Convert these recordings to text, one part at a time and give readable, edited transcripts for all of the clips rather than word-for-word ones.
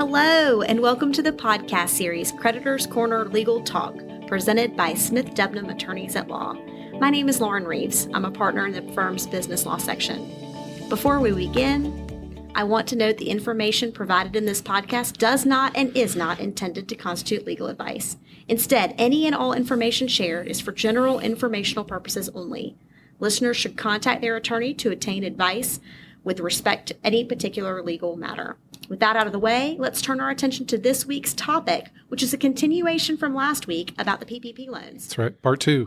Hello, and welcome to the podcast series Creditors Corner Legal Talk, presented by Smith Debnam Attorneys at Law. My name is Lauren Reeves. I'm a partner in the firm's business law section. Before we begin, I want to note the information provided in this podcast does not and is not intended to constitute legal advice. Instead, any and all information shared is for general informational purposes only. Listeners should contact their attorney to obtain advice with respect to any particular legal matter. With that out of the way, let's turn our attention to this week's topic, which is a continuation from last week about the PPP loans. That's right. Part two,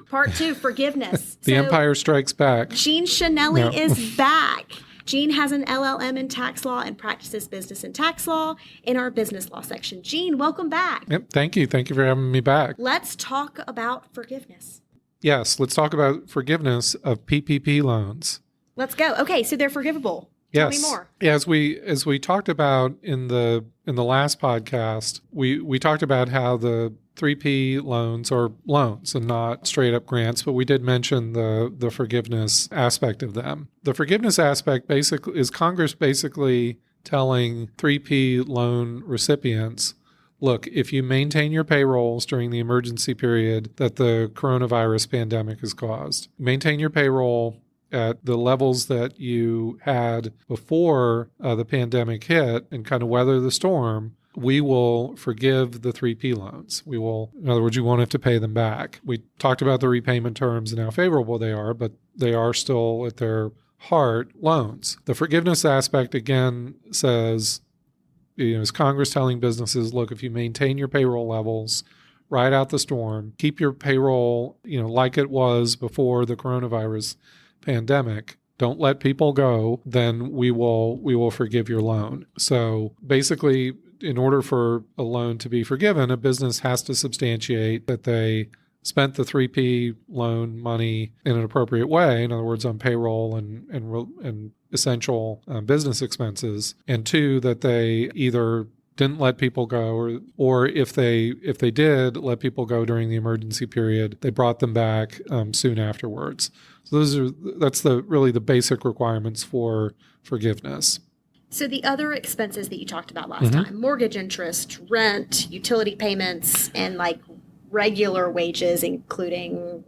forgiveness. The Empire Strikes Back. Jean Chanelli is back. Jean has an LLM in tax law and practices business and tax law in our business law section. Jean, welcome back. Yep. Thank you. Thank you for having me back. Let's talk about forgiveness. Yes. Let's talk about forgiveness of PPP loans. Let's go. Okay. So they're forgivable. Tell me more. Yeah, as we talked about in the last podcast, we talked about how the 3P loans are loans and not straight up grants, but we did mention the forgiveness aspect of them. The forgiveness aspect basically is Congress basically telling 3P loan recipients, look, if you maintain your payrolls during the emergency period that the coronavirus pandemic has caused, maintain your payroll at the levels that you had before the pandemic hit and kind of weather the storm, we will forgive the 3P loans. We will, in other words, you won't have to pay them back. We talked about the repayment terms and how favorable they are, but they are still at their heart loans. The forgiveness aspect, again, says, is Congress telling businesses, look, if you maintain your payroll levels, ride out the storm, keep your payroll, like it was before the coronavirus pandemic, don't let people go, then we will forgive your loan. So basically, in order for a loan to be forgiven, a business has to substantiate that they spent the 3P loan money in an appropriate way, in other words, on payroll and essential business expenses, and two, that they either didn't let people go, or if they did let people go during the emergency period, they brought them back soon afterwards. So that's really the basic requirements for forgiveness. So the other expenses that you talked about last time, mortgage interest, rent, utility payments, and like regular wages, including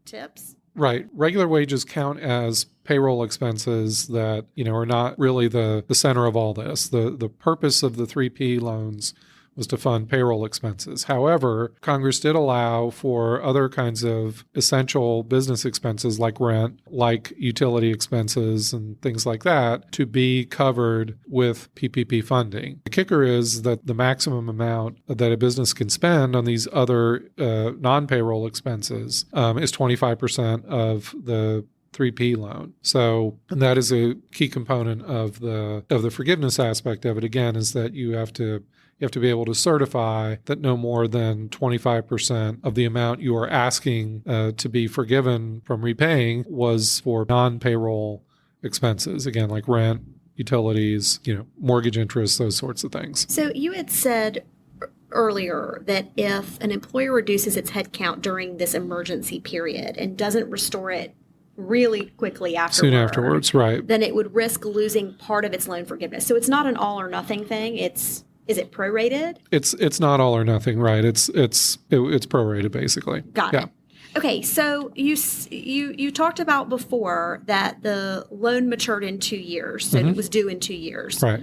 tips. Right. Regular wages count as payroll expenses that, are not really the center of all this. The purpose of the 3P loans was to fund payroll expenses. However, Congress did allow for other kinds of essential business expenses like rent, like utility expenses and things like that to be covered with PPP funding. The kicker is that the maximum amount that a business can spend on these other non-payroll expenses is 25% of the 3P loan. So that is a key component of the forgiveness aspect of it. Again, is that you have to be able to certify that no more than 25% of the amount you are asking to be forgiven from repaying was for non-payroll expenses. Again, like rent, utilities, mortgage interest, those sorts of things. So you had said earlier that if an employer reduces its headcount during this emergency period and doesn't restore it really quickly soon afterwards, right, then it would risk losing part of its loan forgiveness. So it's not an all or nothing thing. Is it prorated? It's not all or nothing, right? It's prorated basically. Got it. Okay, so you talked about before that the loan matured in 2 years, so it was due in 2 years. Right.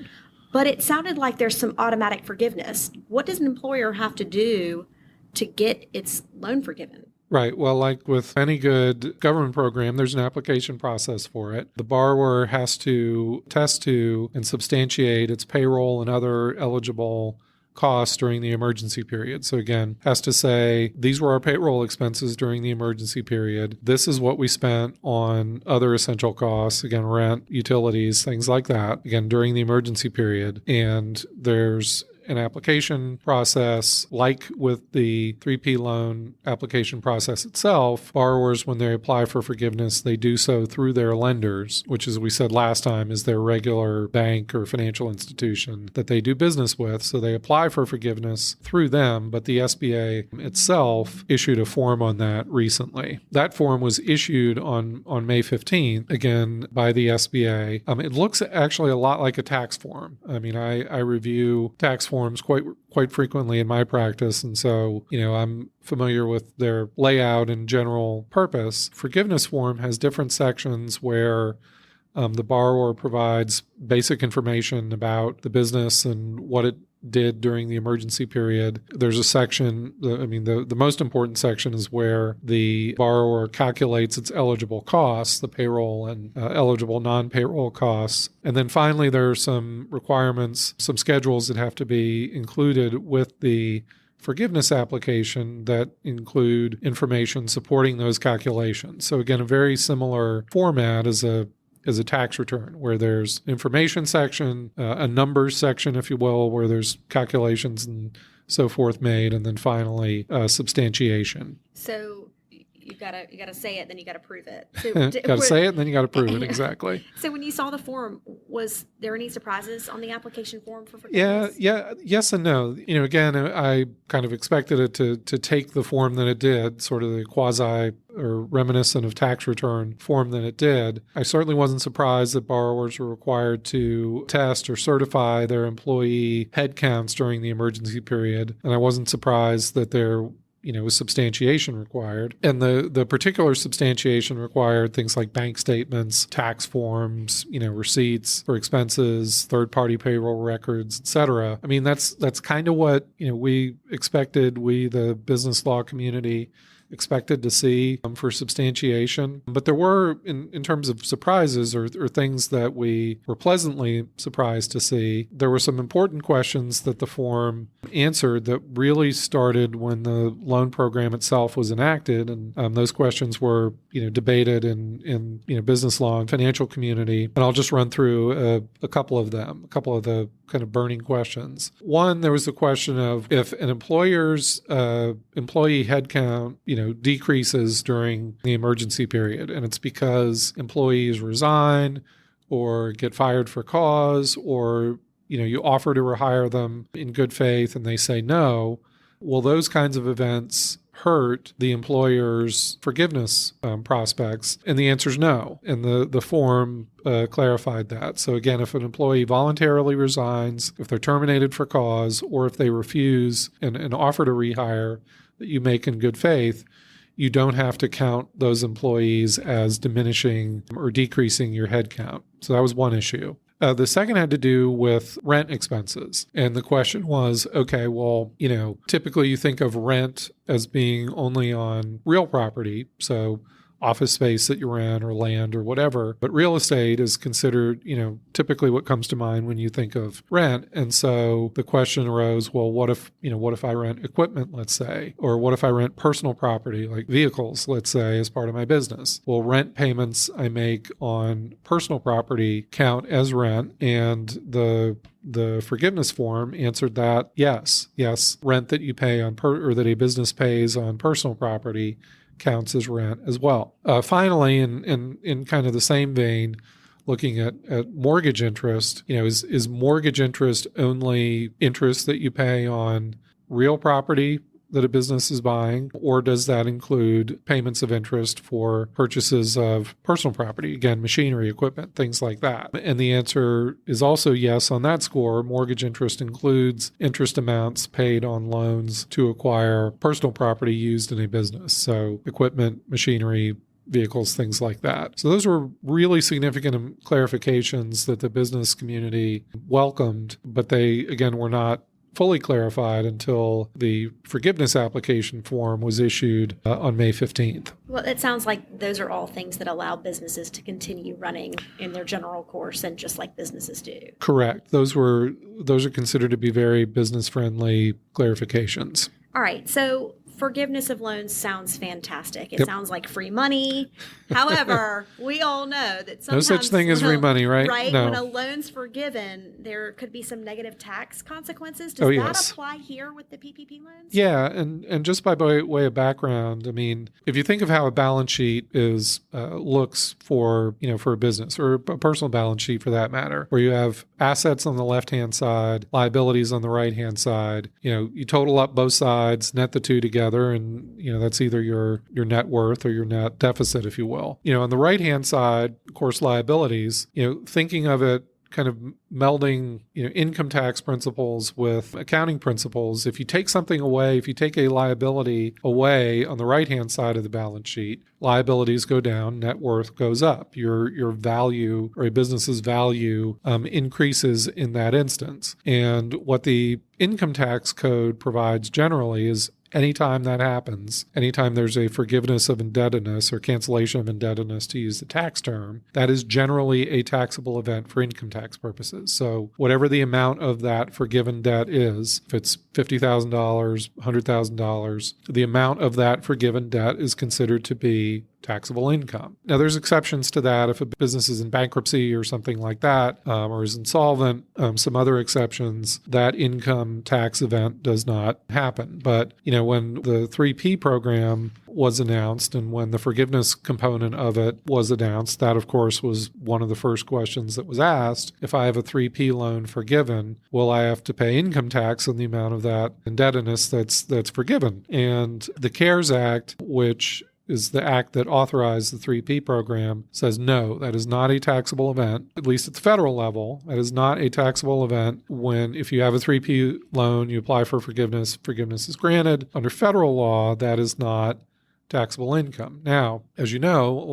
But it sounded like there's some automatic forgiveness. What does an employer have to do to get its loan forgiven? Right. Well, like with any good government program, there's an application process for it. The borrower has to attest to and substantiate its payroll and other eligible costs during the emergency period. So again, has to say, these were our payroll expenses during the emergency period. This is what we spent on other essential costs, again, rent, utilities, things like that, again, during the emergency period. And there's an application process, like with the 3P loan application process itself. Borrowers, when they apply for forgiveness, they do so through their lenders, which, as we said last time, is their regular bank or financial institution that they do business with. So they apply for forgiveness through them, but the SBA itself issued a form on that recently. That form was issued on May 15th, again, by the SBA. It looks actually a lot like a tax form. I mean, I review tax forms forms quite frequently in my practice. And so, I'm familiar with their layout and general purpose. Forgiveness form has different sections where the borrower provides basic information about the business and what it did during the emergency period. There's a section, the most important section is where the borrower calculates its eligible costs, the payroll and eligible non-payroll costs. And then finally, there are some requirements, some schedules that have to be included with the forgiveness application that include information supporting those calculations. So again, a very similar format as a tax return, where there's information section, a numbers section, if you will, where there's calculations and so forth made, and then finally substantiation. So you gotta say it, then you gotta prove it. So gotta say it, and then you gotta prove it, exactly. So when you saw the form, was there any surprises on the application form for forgiveness? Yes and no. Again, I kind of expected it to take the form that it did, sort of the quasi or reminiscent of tax return form that it did. I certainly wasn't surprised that borrowers were required to test or certify their employee headcounts during the emergency period, and I wasn't surprised that there was substantiation required. And the particular substantiation required things like bank statements, tax forms, receipts for expenses, third-party payroll records, et cetera. I mean, that's kind of what, we expected, the business law community expected to see for substantiation. But there were, in terms of surprises or things that we were pleasantly surprised to see, there were some important questions that the form answered that really started when the loan program itself was enacted. And those questions were, debated in business law and financial community. And I'll just run through a couple of them, a couple of the kind of burning questions. One, there was the question of if an employer's employee headcount, decreases during the emergency period, and it's because employees resign or get fired for cause, or you offer to rehire them in good faith and they say no, will those kinds of events hurt the employer's forgiveness prospects? And the answer is no. And the form clarified that. So again, if an employee voluntarily resigns, if they're terminated for cause, or if they refuse an offer to rehire that you make in good faith, you don't have to count those employees as diminishing or decreasing your headcount. So that was one issue. The second had to do with rent expenses. And the question was, okay, well, typically you think of rent as being only on real property, so office space that you rent or land or whatever. But real estate is considered, typically what comes to mind when you think of rent. And so the question arose, well, what if I rent equipment, let's say, or what if I rent personal property like vehicles, let's say, as part of my business? Well, rent payments I make on personal property count as rent, and the forgiveness form answered that yes, rent that you pay on or that a business pays on personal property counts as rent as well. Finally, in kind of the same vein, looking at mortgage interest, is mortgage interest only interest that you pay on real property that a business is buying, or does that include payments of interest for purchases of personal property, again, machinery, equipment, things like that? And the answer is also yes on that score. Mortgage interest includes interest amounts paid on loans to acquire personal property used in a business, so equipment, machinery, vehicles, things like that. So those were really significant clarifications that the business community welcomed, but they, again, were not fully clarified until the forgiveness application form was issued on May 15th. Well, it sounds like those are all things that allow businesses to continue running in their general course and just like businesses do. Correct. Those are considered to be very business-friendly clarifications. All right. So forgiveness of loans sounds fantastic. It sounds like free money. However, we all know that sometimes... No such thing as free money, right? Right? No. When a loan's forgiven, there could be some negative tax consequences. Does that apply here with the PPP loans? Yeah, and just by way of background, I mean, if you think of how a balance sheet looks for a business, or a personal balance sheet for that matter, where you have assets on the left-hand side, liabilities on the right-hand side, you total up both sides, net the two together, and that's either your net worth or your net deficit, if you will. On the right hand side, of course, liabilities, thinking of it kind of melding, income tax principles with accounting principles. If you take something away, if you take a liability away on the right-hand side of the balance sheet, liabilities go down, net worth goes up. Your value, or a business's value, increases in that instance. And what the income tax code provides generally is anytime that happens, anytime there's a forgiveness of indebtedness or cancellation of indebtedness, to use the tax term, that is generally a taxable event for income tax purposes. So whatever the amount of that forgiven debt is, if it's $50,000, $100,000, the amount of that forgiven debt is considered to be taxable income. Now, there's exceptions to that if a business is in bankruptcy or something like that, or is insolvent, some other exceptions, that income tax event does not happen. But, when the 3P program was announced and when the forgiveness component of it was announced, that, of course, was one of the first questions that was asked. If I have a 3P loan forgiven, will I have to pay income tax on the amount of that indebtedness that's forgiven? And the CARES Act, which is the act that authorized the 3P program, says no, that is not a taxable event, at least at the federal level. That is not a taxable event when, if you have a 3P loan, you apply for forgiveness is granted. Under federal law, that is not taxable income. Now, as you know,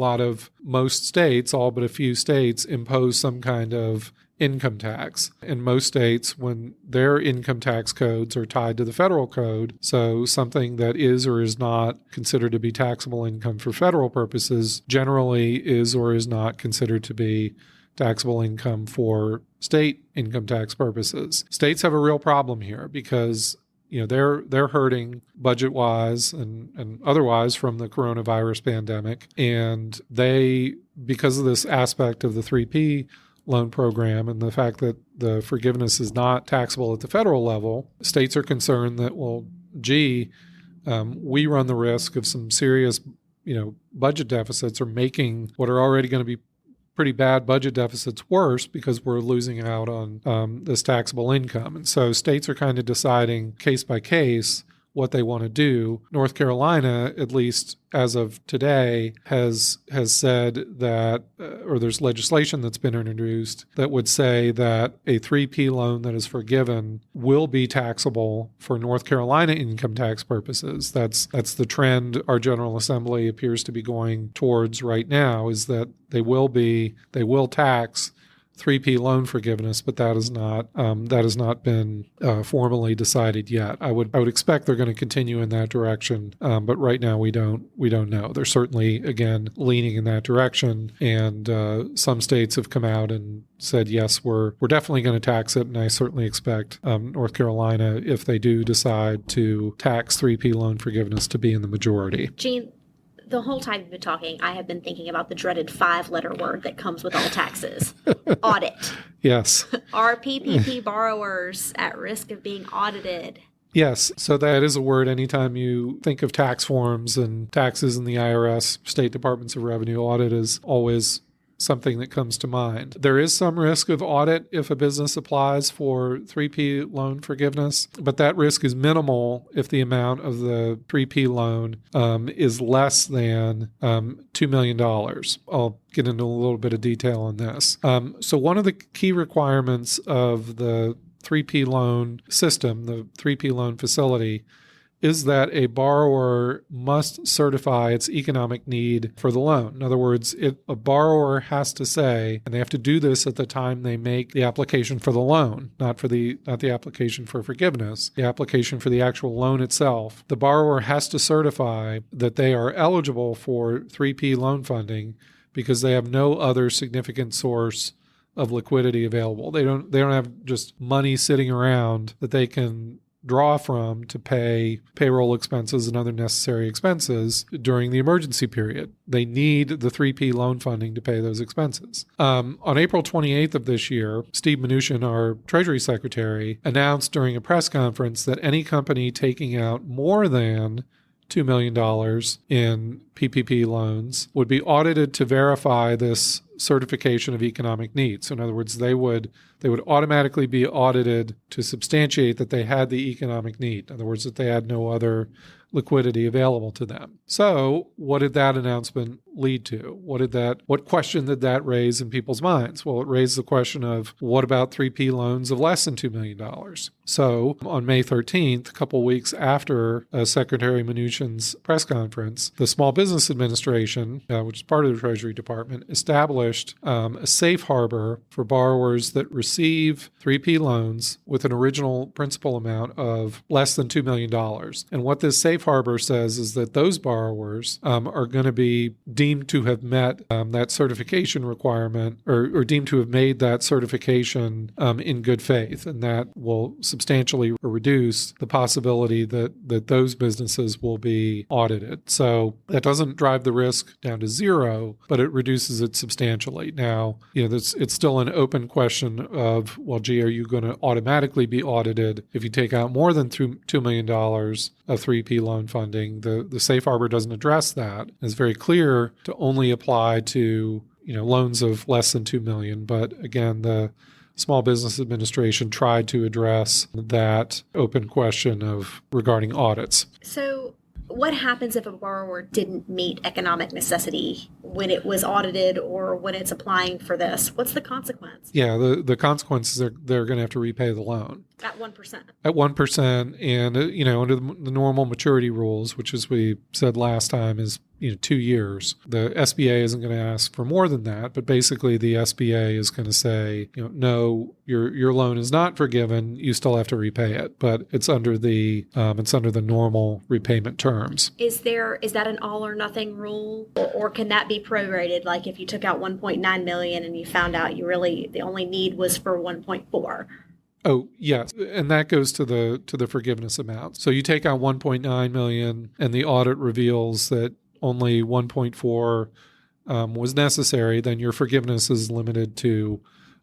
most states, all but a few states, impose some kind of income tax. In most states, when their income tax codes are tied to the federal code, so something that is or is not considered to be taxable income for federal purposes generally is or is not considered to be taxable income for state income tax purposes. States have a real problem here because they're hurting budget-wise and otherwise from the coronavirus pandemic, and they, because of this aspect of the 3P loan program and the fact that the forgiveness is not taxable at the federal level, states are concerned that, we run the risk of some serious, budget deficits, or making what are already going to be pretty bad budget deficits worse because we're losing out on this taxable income. And so states are kind of deciding case by case what they want to do. North Carolina, at least as of today, has said that, or there's legislation that's been introduced that would say that a 3P loan that is forgiven will be taxable for North Carolina income tax purposes. That's the trend our General Assembly appears to be going towards right now, is that they will tax 3P loan forgiveness, but that has not been formally decided yet. I would expect they're going to continue in that direction, but right now we don't know. They're certainly, again, leaning in that direction, and some states have come out and said, yes, we're definitely going to tax it, and I certainly expect North Carolina, if they do decide to tax 3P loan forgiveness, to be in the majority. Gene, the whole time you've been talking, I have been thinking about the dreaded 5-letter word that comes with all taxes. Audit. Yes. Are PPP borrowers at risk of being audited? Yes. So that is a word. Anytime you think of tax forms and taxes in the IRS, state departments of revenue, audit is always something that comes to mind. There is some risk of audit if a business applies for 3P loan forgiveness, but that risk is minimal if the amount of the 3P loan is less than $2 million. I'll get into a little bit of detail on this. So one of the key requirements of the 3P loan system, the 3P loan facility, is that a borrower must certify its economic need for the loan. In other words, a borrower has to say, and they have to do this at the time they make the application for the loan, not the application for forgiveness, the application for the actual loan itself. The borrower has to certify that they are eligible for 3P loan funding because they have no other significant source of liquidity available. They don't have just money sitting around that they can draw from to pay payroll expenses and other necessary expenses during the emergency period. They need the 3P loan funding to pay those expenses. On April 28th of this year, Steve Mnuchin, our Treasury Secretary, announced during a press conference that any company taking out more than $2 million in PPP loans would be audited to verify this certification of economic needs. So in other words, they would automatically be audited to substantiate that they had the economic need. In other words, that they had no other liquidity available to them. So what did that announcement lead to? What question did that raise in people's minds? Well, it raised the question of, what about 3P loans of less than $2 million? So on May 13th, a couple weeks after Secretary Mnuchin's press conference, the Small Business Administration, which is part of the Treasury Department, established a safe harbor for borrowers that receive 3P loans with an original principal amount of less than $2 million. And what this safe harbor says is that those borrowers are going to be deemed to have met that certification requirement, or deemed to have made that certification in good faith, and that will substantially reduce the possibility that those businesses will be audited. So that doesn't drive the risk down to zero, but it reduces it substantially. Now, it's still an open question of, well, gee, are you going to automatically be audited if you take out more than $2 million of 3P loan funding? The safe harbor doesn't address that. It's very clear to only apply to loans of less than $2 million. But again, the Small Business Administration tried to address that open question regarding audits. So what happens if a borrower didn't meet economic necessity when it was audited or when it's applying for this? What's the consequence? Yeah, the consequences are they're going to have to repay the loan. At 1%. At 1%, and under the normal maturity rules, which, as we said last time, is 2 years. The SBA isn't going to ask for more than that, but basically the SBA is going to say, no, your loan is not forgiven. You still have to repay it, but it's under the normal repayment terms. Is that an all or nothing rule, or can that be prorated? Like if you took out 1.9 million and you found out the only need was for 1.4. Oh, yes. And that goes to the forgiveness amount. So you take out 1.9 million and the audit reveals that only 1.4 was necessary, then your forgiveness is limited to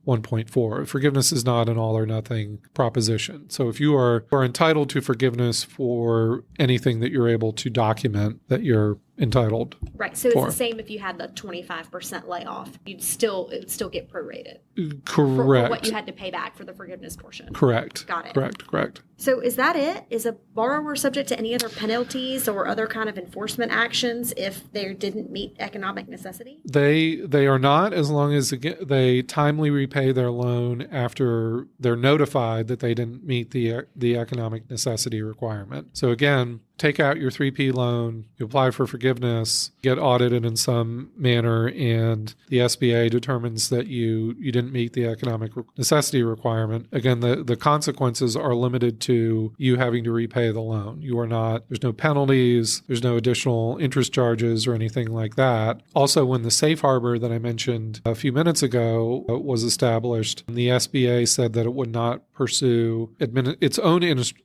1.4. Forgiveness is not an all or nothing proposition. So if you are entitled to forgiveness for anything that you're able to document that you're entitled. Right. So it's the same if you had the 25% layoff. It would still get prorated. Correct. For what you had to pay back for the forgiveness portion. Correct. Got it. Correct. So is that it? Is a borrower subject to any other penalties or other kind of enforcement actions if they didn't meet economic necessity? They are not, as long as they timely repay their loan after they're notified that they didn't meet the economic necessity requirement. So again, take out your 3P loan, you apply for forgiveness, get audited in some manner, and the SBA determines that you didn't meet the economic necessity requirement. Again, the consequences are limited to you having to repay the loan. There's no penalties, there's no additional interest charges or anything like that. Also, when the safe harbor that I mentioned a few minutes ago was established, the SBA said that it would not pursue its own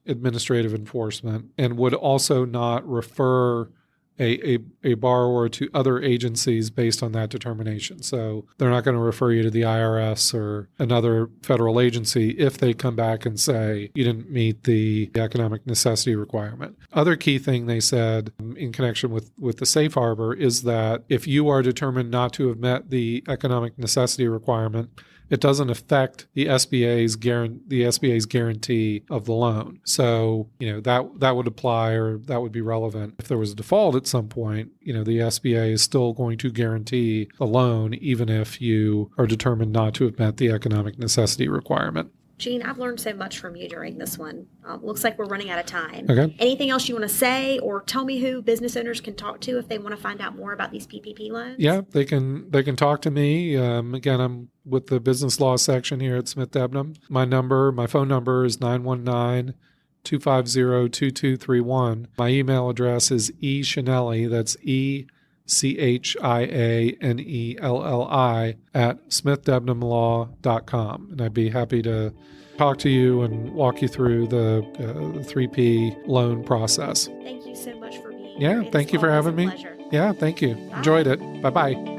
administrative enforcement and would also not refer a borrower to other agencies based on that determination. So they're not going to refer you to the IRS or another federal agency if they come back and say you didn't meet the economic necessity requirement. Other key thing they said in connection with the safe harbor is that if you are determined not to have met the economic necessity requirement, it doesn't affect the SBA's guarantee of the loan. So, that would apply, or that would be relevant. If there was a default at some point, the SBA is still going to guarantee the loan even if you are determined not to have met the economic necessity requirement. Gene, I've learned so much from you during this one. Looks like we're running out of time. Okay. Anything else you want to say, or tell me who business owners can talk to if they want to find out more about these PPP loans? Yeah, they can talk to me. Again, I'm with the business law section here at Smith Debnam. My phone number is 919-250-2231. My email address is eChianelli, that's ECHIANELLI @SmithDebnamLaw.com. And I'd be happy to talk to you and walk you through the 3P loan process. Thank you so much for being here. Yeah, thank you for having me. Pleasure. Yeah, thank you. Bye. Enjoyed it. Bye-bye.